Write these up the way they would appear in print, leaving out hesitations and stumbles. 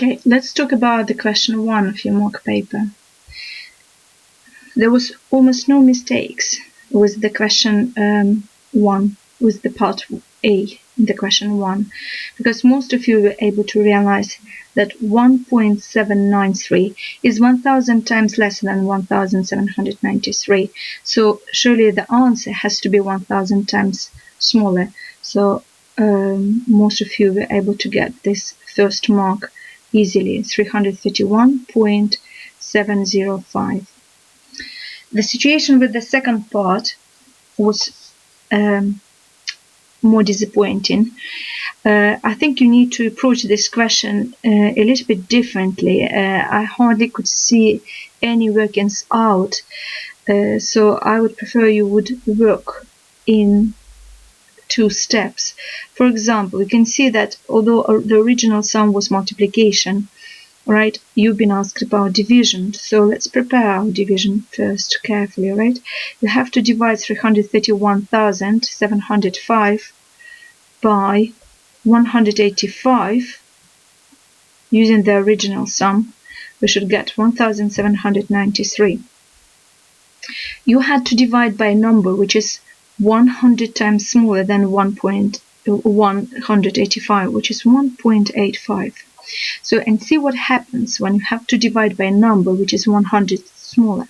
Okay, let's talk about the question 1 of your mock paper. There was almost no mistakes with the question 1, with the part A in the question 1, because most of you were able to realize that 1.793 is 1000 times less than 1793. So surely the answer has to be 1000 times smaller. So most of you were able to get this first mark easily, 331.705. The situation with the second part was more disappointing. I think you need to approach this question a little bit differently. I hardly could see any workings out, so I would prefer you would work in 2 steps. For example, you can see that although the original sum was multiplication, right, you've been asked about division, so let's prepare our division first carefully, right? You have to divide 331,705 by 185 using the original sum. We should get 1793. You had to divide by a number which is 100 times smaller than 185, which is 1.85. So, and see what happens when you have to divide by a number which is 100 smaller.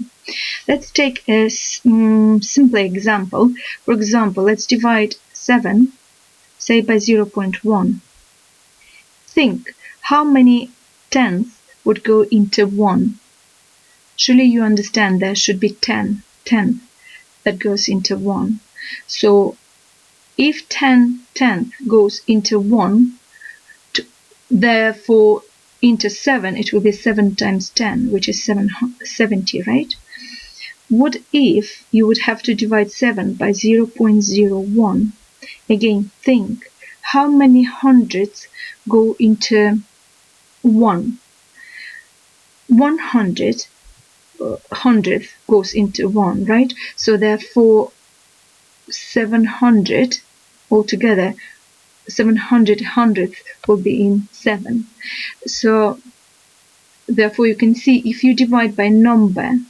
Let's take a simple example. For example, let's divide 7, say, by 0.1. Think how many tenths would go into 1. Surely you understand there should be 10 that goes into 1. So if 10 tenth goes into 1, therefore into 7, it will be 7 times 10, which is 70, right? What if you would have to divide 7 by 0.01? Again, think how many hundredths go into 1. 100 hundredth goes into 1, right? So therefore 700 altogether, 700 hundredths will be in 7. So therefore you can see if you divide by number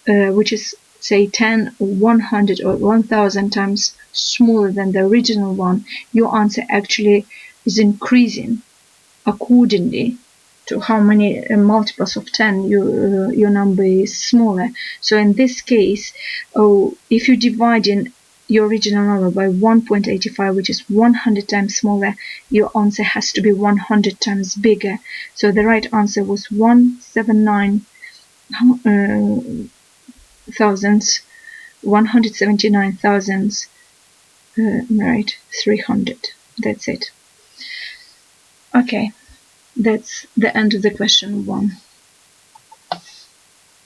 which is, say, 10 or 100 or 1000 times smaller than the original one, your answer actually is increasing accordingly to how many multiples of 10 your number is smaller. So in this case, if you divide in your original number by 1.85, which is 100 times smaller, your answer has to be 100 times bigger. So the right answer was 179 thousandths, 179 thousandths, right, 300. That's it. Okay, that's the end of the question 1.